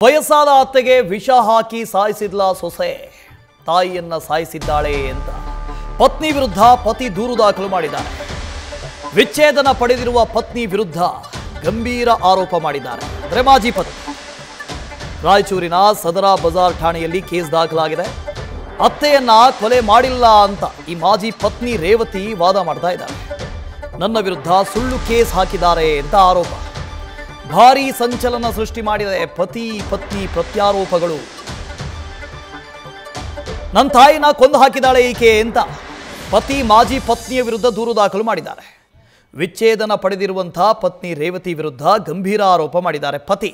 ವಯಸ್ಸಾದ ಅತ್ತೆಗೆ ವಿಷ ಹಾಕಿ ಸಾಯಿಸಿದ್ಲ ಸೊಸೆ, ತಾಯಿಯನ್ನ ಸಾಯಿಸಿದ್ದಾಳೆ ಅಂತ ಪತ್ನಿ ವಿರುದ್ಧ ಪತಿ ದೂರು ದಾಖಲು ಮಾಡಿದ್ದಾರೆ. ವಿಚ್ಛೇದನ ಪಡೆದಿರುವ ಪತ್ನಿ ವಿರುದ್ಧ ಗಂಭೀರ ಆರೋಪ ಮಾಡಿದ್ದಾರೆ. ಅಂದರೆ ಮಾಜಿ ಪತ್ನಿ. ರಾಯಚೂರಿನ ಸದರ ಬಜಾರ್ ಠಾಣೆಯಲ್ಲಿ ಕೇಸ್ ದಾಖಲಾಗಿದೆ. ಅತ್ತೆಯನ್ನ ಕೊಲೆ ಮಾಡಿಲ್ಲ ಅಂತ ಈ ಮಾಜಿ ಪತ್ನಿ ರೇವತಿ ವಾದ ಮಾಡ್ತಾ ಇದ್ದಾರೆ. ನನ್ನ ವಿರುದ್ಧ ಸುಳ್ಳು ಕೇಸ್ ಹಾಕಿದ್ದಾರೆ ಅಂತ ಆರೋಪ. ಭಾರೀ ಸಂಚಲನ ಸೃಷ್ಟಿ ಮಾಡಿದೆ ಪತಿ ಪತ್ನಿ ಪ್ರತ್ಯಾರೋಪಗಳು. ನನ್ನ ತಾಯಿನ ಕೊಂದು ಹಾಕಿದಾಳೆ ಈಕೆ ಅಂತ ಪತಿ ಮಾಜಿ ಪತ್ನಿಯ ವಿರುದ್ಧ ದೂರು ದಾಖಲು ಮಾಡಿದ್ದಾರೆ. ವಿಚ್ಛೇದನ ಪಡೆದಿರುವಂತಹ ಪತ್ನಿ ರೇವತಿ ವಿರುದ್ಧ ಗಂಭೀರ ಆರೋಪ ಮಾಡಿದ್ದಾರೆ ಪತಿ.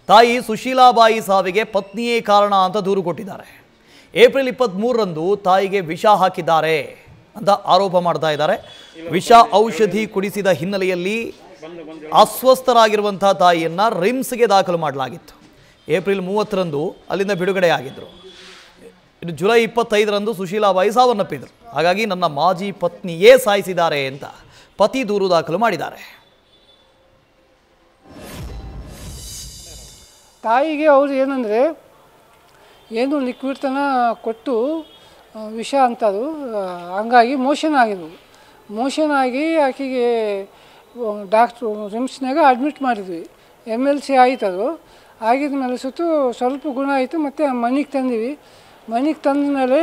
ತಾಯಿ ಸುಶೀಲಾಬಾಯಿ ಸಾವಿಗೆ ಪತ್ನಿಯೇ ಕಾರಣ ಅಂತ ದೂರು ಕೊಟ್ಟಿದ್ದಾರೆ. ಏಪ್ರಿಲ್ 23ರಂದು ತಾಯಿಗೆ ವಿಷ ಹಾಕಿದ್ದಾರೆ ಅಂತ ಆರೋಪ ಮಾಡ್ತಾ ಇದ್ದಾರೆ. ವಿಷ ಔಷಧಿ ಕುಡಿಸಿದ ಹಿನ್ನೆಲೆಯಲ್ಲಿ ಅಸ್ವಸ್ಥರಾಗಿರುವಂತಹ ತಾಯಿಯನ್ನ ರಿಮ್ಸ್ಗೆ ದಾಖಲು ಮಾಡಲಾಗಿತ್ತು. ಏಪ್ರಿಲ್ 30ರಂದು ಅಲ್ಲಿಂದ ಬಿಡುಗಡೆಯಾಗಿದ್ದರು. ಇನ್ನು ಜುಲೈ 25ರಂದು ಸುಶೀಲಾಬಾಯಿ ಸಾವನ್ನಪ್ಪಿದ್ರು. ಹಾಗಾಗಿ ನನ್ನ ಮಾಜಿ ಪತ್ನಿಯೇ ಸಾಯಿಸಿದ್ದಾರೆ ಅಂತ ಪತಿ ದೂರು ದಾಖಲು ಮಾಡಿದ್ದಾರೆ. ತಾಯಿಗೆ ಅವರು ಏನಂದರೆ ಏನು ಲಿಕ್ವಿಡ್ತನ ಕೊಟ್ಟು ವಿಷ ಅಂತದು, ಹಂಗಾಗಿ ಮೋಷನ್ ಆಗಿದ್ವು. ಮೋಷನ್ ಆಗಿ ಆಕೆಗೆ ಡಾಕ್ಟ್ರು ರಿಮ್ಸ್ನಾಗ ಅಡ್ಮಿಟ್ ಮಾಡಿದ್ವಿ. MLC ಆಯಿತು. ಅದು ಆಗಿದ ಮೇಲೆ ಸ್ವಲ್ಪ ಗುಣ ಆಯಿತು. ಮತ್ತು ಮನೆಗೆ ತಂದೀವಿ. ಮನೆಗೆ ತಂದ ಮೇಲೆ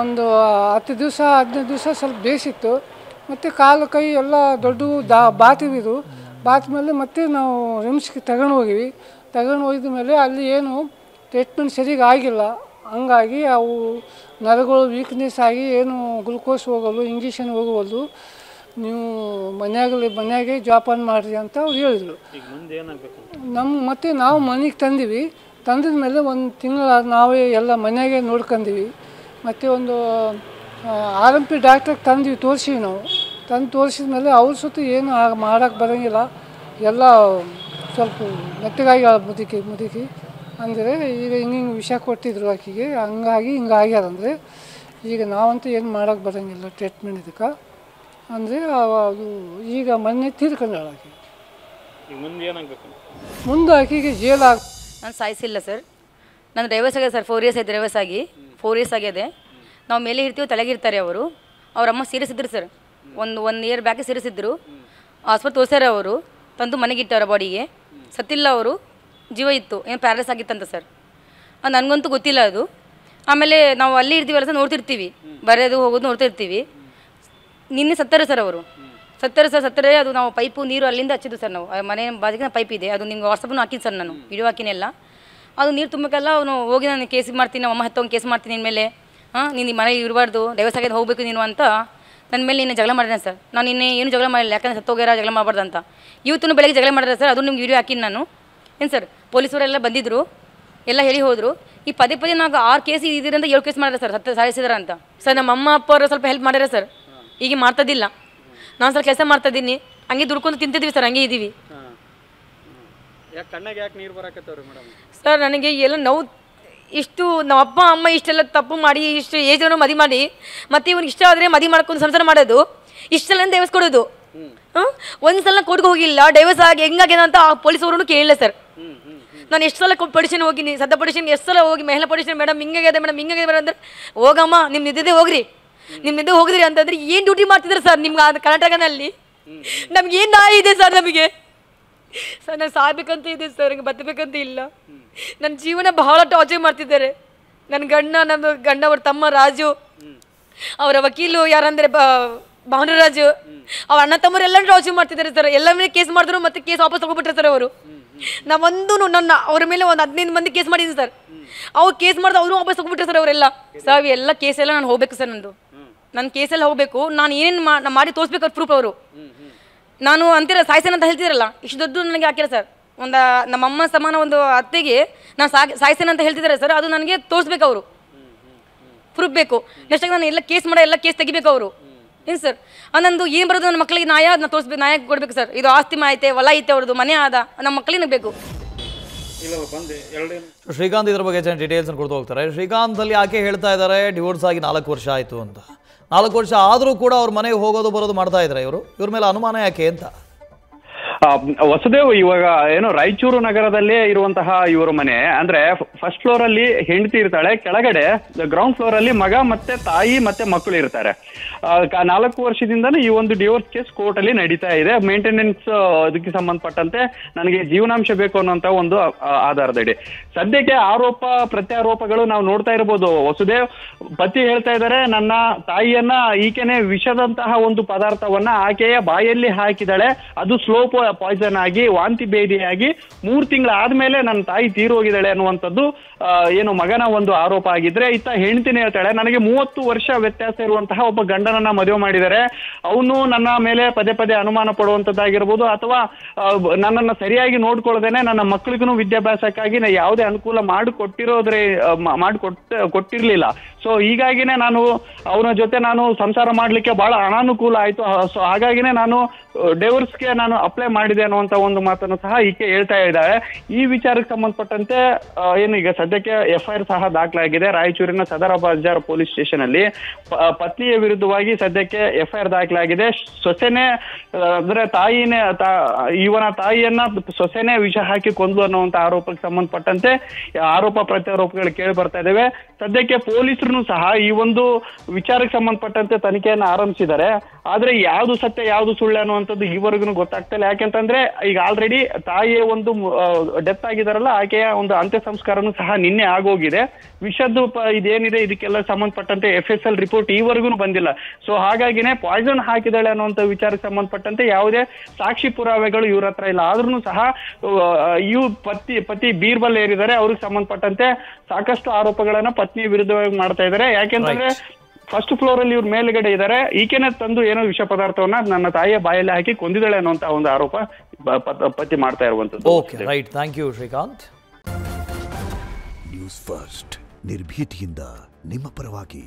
ಒಂದು 10 ದಿವಸ 15 ದಿವಸ ಸ್ವಲ್ಪ ಬೇಯಿಸಿತ್ತು. ಮತ್ತು ಕಾಲು ಕೈ ಎಲ್ಲ ದೊಡ್ಡ ಬಾತಿವಿದು. ಬಾತ್ ಮೇಲೆ ಮತ್ತೆ ನಾವು ರಿಮ್ಸ್ಗೆ ತಗೊಂಡು ಹೋಗಿದ ಮೇಲೆ ಅಲ್ಲಿ ಏನು ಟ್ರೀಟ್ಮೆಂಟ್ ಸರಿಯಾಗಿ ಆಗಿಲ್ಲ. ಹಂಗಾಗಿ ಅವು ನರಗಳು ವೀಕ್ನೆಸ್ ಆಗಿ ಏನು ಗ್ಲುಕೋಸ್ ಹೋಗಲು, ಇಂಜೆಕ್ಷನ್ ಹೋಗವಲ್ದು, ನೀವು ಮನೆಯಾಗೆ ಜೋಪಾನ ಮಾಡಿರಿ ಅಂತ ಅವ್ರು ಹೇಳಿದರು. ಮತ್ತೆ ನಾವು ಮನೆಗೆ ತಂದೀವಿ. ತಂದಿದ ಮೇಲೆ ಒಂದು ತಿಂಗಳು ನಾವೇ ಎಲ್ಲ ಮನೆಯಾಗೆ ನೋಡ್ಕೊಂಡೀವಿ. ಮತ್ತು ಒಂದು RMP ಡಾಕ್ಟ್ರಿಗೆ ತಂದ್ವಿ, ತೋರಿಸಿವಿ ನಾವು. ತಂದು ತೋರಿಸಿದ ಮೇಲೆ ಅವ್ರ ಏನು ಮಾಡೋಕ್ಕೆ ಬರೋಂಗಿಲ್ಲ, ಎಲ್ಲ ಸ್ವಲ್ಪ ಮೆತ್ತಗಾಗಿ ಮುದುಕಿ ಅಂದರೆ ಈಗ ಹಿಂಗೆ ವಿಷ ಕೊಟ್ಟಿದ್ರು ಆಕೆಗೆ, ಹಂಗಾಗಿ ಹಿಂಗಾಗ್ಯಾರಂದರೆ ಈಗ ನಾವಂತೂ ಏನು ಮಾಡೋಕ್ಕೆ ಬರೋಂಗಿಲ್ಲ ಟ್ರೀಟ್ಮೆಂಟ್ ಇದಕ್ಕೆ ಅಂದರೆ ಅದು ಈಗ ಮೊನ್ನೆ ತೀರ್ಕೊಂಡಾಳ ಆಕೆ. ಮುಂದೆ ಆಕೆಗೆ ಜೇಲಾಗ. ನಾನು ಸಾಯಿಸಿಲ್ಲ ಸರ್. ನಾನು ಡ್ರೈವರ್ಸ್ ಆಗಿದೆ ಸರ್. 4 ಇಯರ್ಸ್ ಆಯ್ತು ಡ್ರೈವರ್ಸ್ ಆಗಿ. 4 ಇಯರ್ಸ್ ಆಗಿದೆ. ನಾವು ಮೇಲೆ ಇರ್ತೀವಿ, ತಲೆಗಿರ್ತಾರೆ ಅವರು. ಅವರಮ್ಮ ಸೀರಿಯಸ್ ಇದ್ರು ಸರ್. ಒನ್ ಇಯರ್ ಬ್ಯಾಕೆ ಸೀರಿಯಸ್ ಇದ್ದರು. ಆಸ್ಪತ್ರೆ ತೋರಿಸ್ಯಾರ ಅವರು. ತಂದು ಮನೆಗೆ ಇಟ್ಟವ್ರ ಬಾಡಿಗೆ. ಸತ್ತಿಲ್ಲ ಅವರು, ಜೀವ ಇತ್ತು. ಏನು ಪ್ಯಾರಲೈಸ್ ಆಗಿತ್ತಂತ ಸರ್. ನನಗಂತೂ ಗೊತ್ತಿಲ್ಲ ಅದು. ಆಮೇಲೆ ನಾವು ಅಲ್ಲಿ ಇರ್ತೀವಲ್ಲ ಸರ್, ನೋಡ್ತಿರ್ತೀವಿ, ಬರೋದು ಹೋಗೋದು ನೋಡ್ತಿರ್ತೀವಿ. ನಿನ್ನೆ ಸತ್ತಾರೆ ಸರ್ ಅವರು. ಸತ್ತರೆ ಅದು ನಾವು ಪೈಪು ನೀರು ಅಲ್ಲಿಂದ ಹಚ್ಚಿದ್ದು ಸರ್. ನಾವು ಮನೆ ಬಾಜಿಗೆ ಪೈಪ್ ಇದೆ, ಅದು ನಿಮ್ಗೆ ವಾಟ್ಸಪ್ನು ಹಾಕಿದ್ದು ಸರ್. ನಾನು ವಿಡಿಯೋ ಹಾಕಿನೆಲ್ಲ. ಅದು ನೀರು ತುಂಬಕ್ಕೆಲ್ಲ ಅವನು ಹೋಗಿ ನಾನು ಕೇಸ್ ಮಾಡ್ತೀನಿ, ನಮ್ಮ ಅಮ್ಮ ಹತ್ತೊಂದು ಕೇಸ್ ಮಾಡ್ತೀನಿ ನಿನ್ನ ಮೇಲೆ. ನೀನು ಮನೆಗೆ ಇರಬಾರ್ದು, ಡೈವರ್ಸ್ ಆಗಿ ಹೋಗಬೇಕು ನೀನು ಅಂತ ನನ್ನ ಮೇಲೆ ನಿನ್ನೆ ಜಗಳ ಮಾಡಿದೆ ಸರ್. ನಾನು ಇನ್ನೇ ಏನು ಜಗಳ ಮಾಡಿಲ್ಲ, ಯಾಕಂದರೆ ಸತ್ತೋಗ್ಯಾರ, ಜಗಳ ಮಾಡಬಾರ್ದು ಅಂತ. ಇವತ್ತು ಬೆಳಗ್ಗೆ ಜಗಳ ಮಾಡಿದ್ರೆ ಸರ್, ಅದು ನಿಮ್ಗೆ ವಿಡಿಯೋ ಹಾಕಿನಿ ನಾನು. ಏನು ಸರ್, ಪೊಲೀಸವರೆಲ್ಲ ಬಂದಿದ್ದರು, ಎಲ್ಲ ಹೇಳಿ ಹೋದರು. ಈ ಪದೇ ನಾವು 6 ಕೇಸ್ ಇದ್ದೀರಂತ 7 ಕೇಸ್ ಮಾಡಿದ್ರೆ ಸರ್, ಸಾಯಿಸಿದಾರ ಅಂತ ಸರ್. ನಮ್ಮ ಅಮ್ಮ ಅಪ್ಪ ಅವರು ಸ್ವಲ್ಪ ಹೆಲ್ಪ್ ಮಾಡ್ಯಾರ ಸರ್. ಈಗ ಮಾಡ್ತದಿಲ್ಲ, ನಾನು ಸ್ವಲ್ಪ ಕೆಲಸ ಮಾಡ್ತಾಯಿದ್ದೀನಿ. ಹಂಗೆ ದುಡ್ಕೊಂಡು ತಿಂತಿದ್ದೀವಿ ಸರ್, ಹಂಗೆ ಇದ್ದೀವಿ ಸರ್. ನನಗೆ ಎಲ್ಲ ನೋವು ಇಷ್ಟು, ನಮ್ಮ ಅಪ್ಪ ಅಮ್ಮ ಇಷ್ಟೆಲ್ಲ ತಪ್ಪು ಮಾಡಿ, ಇಷ್ಟು ಏಜನ್ನು ಮದುವೆ ಮಾಡಿ, ಮತ್ತು ಇವ್ನಿಗೆ ಇಷ್ಟ ಆದರೆ ಮದುವೆ ಮಾಡ್ಕೊಂಡು ಸಂಸಾರ ಮಾಡೋದು, ಇಷ್ಟೆಲ್ಲ ಡೈವರ್ಸ್ ಕೊಡೋದು. ಒಂದು ಸಲ ಕೊಡ್ಗೆ ಹೋಗಿಲ್ಲ, ಡೈವರ್ಸ್ ಆಗಿ ಹೆಂಗಾಗ್ಯದ ಅಂತ ಆ ಪೊಲೀಸವ್ರೂ ಕೇಳಿಲ್ಲ ಸರ್. ನಾನು ಎಷ್ಟು ಸಲ ಪೊಡಿಷನ್ ಹೋಗಿನಿ, ಸದ್ದ ಪೊಡಿಷನ್ ಎಷ್ಟು ಸಲ ಹೋಗಿ, ಮಹಿಳಾ ಪೊಡಿಷನ್ ಮೇಡಮ್ ಹಿಂಗಾಗಿದೆ ಮೇಡಮ್ ಅಂದ್ರೆ, ಹೋಗಮ್ಮ ನಿಮ್ಮ ನಿದ್ದೆ ಹೋಗ್ರಿ, ನಿಮ್ಮ ನಿದ್ದೆ ಹೋಗಿದ್ರಿ ಅಂತಂದ್ರೆ ಏನು ಡ್ಯೂಟಿ ಮಾಡ್ತಿದ್ರು ಸರ್ ನಿಮ್ಗೆ ಅದು ಕರ್ನಾಟಕದಲ್ಲಿ? ನಮ್ಗೆ ಏನು ನಾಯಿ ಇದೆ ಸರ್ ನಮಗೆ ಸರ್. ನಾನು ಸಾಯ್ಬೇಕಂತ ಇದೆ ಸರ್, ಹಂಗೆ ಬತ್ತಬೇಕಂತ ಇಲ್ಲ. ನನ್ನ ಜೀವನ ಬಹಳ ಟಾರ್ಚರ್ ಮಾಡ್ತಿದ್ದಾರೆ. ನನ್ನ ಗಂಡ ಅವ್ರ ತಮ್ಮ ರಾಜು, ಅವರ ವಕೀಲು ಯಾರಂದರೆ ಭಾನುರಾಜು, ಅವ್ರ ಅಣ್ಣ ತಮ್ಮರೆಲ್ಲ ಟಾರ್ಚರ್ ಮಾಡ್ತಿದ್ದಾರೆ ಸರ್. ಎಲ್ಲ ಮೇಲೆ ಕೇಸ್ ಮಾಡಿದ್ರು, ಮತ್ತೆ ಕೇಸ್ ವಾಪಸ್ ತಗೊಬಿಟ್ರೆ ಸರ್ ಅವರು. ನನ್ನ ಅವ್ರ ಮೇಲೆ ಒಂದು 15 ಮಂದಿ ಕೇಸ್ ಮಾಡಿದ್ದೀನಿ ಸರ್. ಅವ್ರು ಕೇಸ್ ಮಾಡಿದ್ರೆ ಅವರು ವಾಪಸ್ ತಗೊಬಿಟ್ರೆ ಸರ್ ಅವರೆಲ್ಲ. ಸರ್ ಎಲ್ಲ ಕೇಸೆಲ್ಲ ನಾನು ಹೋಗ್ಬೇಕು ಸರ್. ನನ್ನ ಕೇಸೆಲ್ಲ ಹೋಗಬೇಕು. ನಾನು ಏನೇನು ಮಾಡಿ ತೋರಿಸ್ಬೇಕು ಅವ್ರ ಪ್ರೂಫ್ ಅವರು. ನಾನು ಅಂತೀರ ಸಾಯ್ಸೇನ ಅಂತ ಹೇಳ್ತಿದ್ರಲ್ಲ, ಇಷ್ಟು ದೊಡ್ಡ ನನಗೆ ಹಾಕಿರ ಸರ್. ಒಂದು ನಮ್ಮಮ್ಮ ಸಮಾನ ಒಂದು ಅತ್ತೆಗೆ ನಾನು ಸಾಯ್ಸೇನ ಅಂತ ಹೇಳ್ತಿದ್ದಾರೆ ಸರ್. ಅದು ನನಗೆ ತೋರಿಸ್ಬೇಕು ಅವರು, ಪ್ರೂಫ್ ಬೇಕು. ನೆಕ್ಸ್ಟ್ ನಾನು ಎಲ್ಲ ಕೇಸ್ ಎಲ್ಲ ಕೇಸ್ ತೆಗಿಬೇಕು ಅವರು. ಏನು ಸರ್, ನಂದು ಏನು ಬರೋದು ನನ್ನ ಮಕ್ಕಳಿಗೆ ನ್ಯಾಯ ನಾನು ತೋರಿಸ್ಬೇಕು, ನ್ಯಾಯ ಕೊಡ್ಬೇಕು ಸರ್. ಇದು ಆಸ್ತಿ ಐತೆ, ಹೊಲ ಐತೆ, ಅವ್ರದ್ದು ಮನೆ ಆದ, ನಮ್ಮ ಮಕ್ಕಳಿಗೆ ಬೇಕು. ಶ್ರೀಕಾಂತ್ ಇದ್ರ ಬಗ್ಗೆ ಡೀಟೇಲ್ಸ್ ಕೊಡ್ತಾ ಹೋಗ್ತಾರೆ. ಶ್ರೀಕಾಂತ್ ಅಲ್ಲಿ ಆಕೆ ಹೇಳ್ತಾ ಇದ್ದಾರೆ ಡಿವೋರ್ಸ್ ಆಗಿ 4 ವರ್ಷ ಆಯಿತು ಅಂತ. 4 ವರ್ಷ ಆದರೂ ಕೂಡ ಅವ್ರ ಮನೆಗೆ ಹೋಗೋದು ಬರೋದು ಮಾಡ್ತಾ ಇದ್ದಾರೆ ಇವ್ರ ಮೇಲೆ ಅನುಮಾನ ಯಾಕೆ ಅಂತ? ವಸುದೇವ್ ಇವಾಗ ಏನು ರಾಯಚೂರು ನಗರದಲ್ಲೇ ಇರುವಂತಹ ಇವರು ಮನೆ ಅಂದ್ರೆ ಫಸ್ಟ್ ಫ್ಲೋರ್ ಅಲ್ಲಿ ಹೆಂಡತಿ ಇರ್ತಾಳೆ, ಕೆಳಗಡೆ ಗ್ರೌಂಡ್ ಫ್ಲೋರ್ ಅಲ್ಲಿ ಮಗ ಮತ್ತೆ ತಾಯಿ ಮತ್ತೆ ಮಕ್ಕಳು ಇರ್ತಾರೆ. 4 ವರ್ಷದಿಂದನೂ ಈ ಒಂದು ಡಿವೋರ್ಸ್ ಕೇಸ್ ಕೋರ್ಟ್ ಅಲ್ಲಿ ನಡೀತಾ ಇದೆ. ಮೇಂಟೆನೆನ್ಸ್ ಅದಕ್ಕೆ ಸಂಬಂಧಪಟ್ಟಂತೆ ನನಗೆ ಜೀವನಾಂಶ ಬೇಕು ಅನ್ನುವಂತ ಒಂದು ಆಧಾರದಡಿ ಸದ್ಯಕ್ಕೆ ಆರೋಪ ಪ್ರತ್ಯಾರೋಪಗಳು ನಾವು ನೋಡ್ತಾ ಇರ್ಬೋದು. ವಸುದೇವ್ ಪತಿ ಹೇಳ್ತಾ ಇದ್ದಾರೆ, ನನ್ನ ತಾಯಿಯನ್ನ ಈಕೆನೆ ವಿಷದಂತಹ ಒಂದು ಪದಾರ್ಥವನ್ನ ಆಕೆಯ ಬಾಯಲ್ಲಿ ಹಾಕಿದಾಳೆ, ಅದು ಸ್ಲೋ ಪಾಯ್ಸನ್ ಆಗಿ ವಾಂತಿ ಭೇದಿಯಾಗಿ 3 ತಿಂಗಳು ಆದ್ಮೇಲೆ ನನ್ನ ತಾಯಿ ತೀರೋಗಿದ್ದಾಳೆ ಅನ್ನುವಂಥದ್ದು ಏನು ಮಗನ ಒಂದು ಆರೋಪ ಆಗಿದ್ರೆ, ಇತ್ತ ಹೆಂಡತಿನೇ ಹೇಳ್ತಾಳೆ, ನನಗೆ 30 ವರ್ಷ ವ್ಯತ್ಯಾಸ ಇರುವಂತಹ ಒಬ್ಬ ಗಂಡನನ್ನ ಮದುವೆ ಮಾಡಿದ್ದಾರೆ, ಅವನು ನನ್ನ ಮೇಲೆ ಪದೇ ಪದೇ ಅನುಮಾನ ಪಡುವಂತದ್ದಾಗಿರ್ಬೋದು, ಅಥವಾ ನನ್ನನ್ನು ಸರಿಯಾಗಿ ನೋಡ್ಕೊಳ್ಳದೇನೆ ನನ್ನ ಮಕ್ಕಳಿಗೂ ವಿದ್ಯಾಭ್ಯಾಸಕ್ಕಾಗಿ ಯಾವುದೇ ಅನುಕೂಲ ಕೊಟ್ಟಿರ್ಲಿಲ್ಲ. ಸೊ ಹೀಗಾಗಿನೇ ನಾನು ಅವನ ಜೊತೆ ನಾನು ಸಂಸಾರ ಮಾಡ್ಲಿಕ್ಕೆ ಬಹಳ ಅನಾನುಕೂಲ ಆಯ್ತು. ಸೊ ಹಾಗಾಗಿನೇ ನಾನು ಡಿವೋರ್ಸ್ಗೆ ನಾನು ಅಪ್ಲೈ ಮಾಡಿದೆ ಅನ್ನುವಂತ ಒಂದು ಮಾತನ್ನು ಸಹ ಈಕೆ ಹೇಳ್ತಾ ಇದ್ದಾಳೆ. ಈ ವಿಚಾರಕ್ಕೆ ಸಂಬಂಧಪಟ್ಟಂತೆ ಏನು ಈಗ ಸದ್ಯಕ್ಕೆ FIR ಸಹ ದಾಖಲಾಗಿದೆ. ರಾಯಚೂರಿನ ಸದರ ಬಜಾರ್ ಪೊಲೀಸ್ ಸ್ಟೇಷನ್ ಅಲ್ಲಿ ಪತ್ನಿಯ ವಿರುದ್ಧವಾಗಿ ಸದ್ಯಕ್ಕೆ FIR ದಾಖಲಾಗಿದೆ. ಸೊಸೆನೆ ಅಂದ್ರೆ ತಾಯಿನೇ ಇವನ ತಾಯಿಯನ್ನ ಸೊಸೆನೆ ವಿಷ ಹಾಕಿ ಕೊಂದ್ಲು ಅನ್ನುವಂತ ಆರೋಪಕ್ಕೆ ಸಂಬಂಧಪಟ್ಟಂತೆ ಆರೋಪ ಪ್ರತ್ಯಾರೋಪಗಳು ಕೇಳಿ ಬರ್ತಾ ಇದಾವೆ. ಸದ್ಯಕ್ಕೆ ಪೊಲೀಸರು ಸಹ ಈ ಒಂದು ವಿಚಾರಕ್ಕೆ ಸಂಬಂಧಪಟ್ಟಂತೆ ತನಿಖೆಯನ್ನು ಆರಂಭಿಸಿದ್ದಾರೆ. ಆದ್ರೆ ಯಾವ್ದು ಸತ್ಯ ಯಾವ್ದು ಸುಳ್ಳು ಅನ್ನುವಂಥದ್ದು ಈವರೆಗೂ ಗೊತ್ತಾಗ್ತಾ ಇಲ್ಲ. ಯಾಕೆಂತಂದ್ರೆ ಈಗ ಆಲ್ರೆಡಿ ತಾಯಿಯ ಒಂದು ಡೆತ್ ಆಗಿದಾರಲ್ಲ, ಆಕೆಯ ಒಂದು ಅಂತ್ಯ ಸಂಸ್ಕಾರನೂ ಸಹ ನಿನ್ನೆ ಆಗೋಗಿದೆ. ವಿಷದ್ದು ಇದೇನಿದೆ ಇದಕ್ಕೆಲ್ಲ ಸಂಬಂಧಪಟ್ಟಂತೆ FSL ರಿಪೋರ್ಟ್ ಈವರೆಗೂ ಬಂದಿಲ್ಲ. ಸೊ ಹಾಗಾಗಿನೇ ಪಾಯ್ಸನ್ ಹಾಕಿದಾಳೆ ಅನ್ನುವಂಥ ವಿಚಾರಕ್ಕೆ ಸಂಬಂಧಪಟ್ಟಂತೆ ಯಾವುದೇ ಸಾಕ್ಷಿ ಪುರಾವೆಗಳು ಇವ್ರ ಹತ್ರ ಇಲ್ಲ. ಆದ್ರೂ ಸಹ ಇವ್ ಪತಿ ಬೀರ್ಬಲ್ ಏರಿದ್ದಾರೆ, ಅವ್ರಿಗೆ ಸಂಬಂಧಪಟ್ಟಂತೆ ಸಾಕಷ್ಟು ಆರೋಪಗಳನ್ನ ಪತ್ನಿ ವಿರುದ್ಧವಾಗಿ ಮಾಡ್ತಾ ಇದ್ದಾರೆ. ಯಾಕೆಂತಂದ್ರೆ ಫಸ್ಟ್ ಫ್ಲೋರ್ ಅಲ್ಲಿ ಇವ್ರ ಮೇಲ್ಗಡೆ ಇದ್ದಾರೆ, ಈಕೆನೆ ತಂದು ಏನೋ ವಿಷ ಪದಾರ್ಥವನ್ನ ನನ್ನ ತಾಯಿಯ ಬಾಯಲ್ಲಿ ಹಾಕಿ ಕೊಂದಿದ್ದಾಳೆ ಅನ್ನುವಂತ ಒಂದು ಆರೋಪ ಪತಿ ಮಾಡ್ತಾ ಇರುವಂತದ್ದು. Okay, right, thank you Srikanth. News first ನಿರ್ಭೀತಿಯಿಂದ ನಿಮ್ಮ ಪರವಾಗಿ.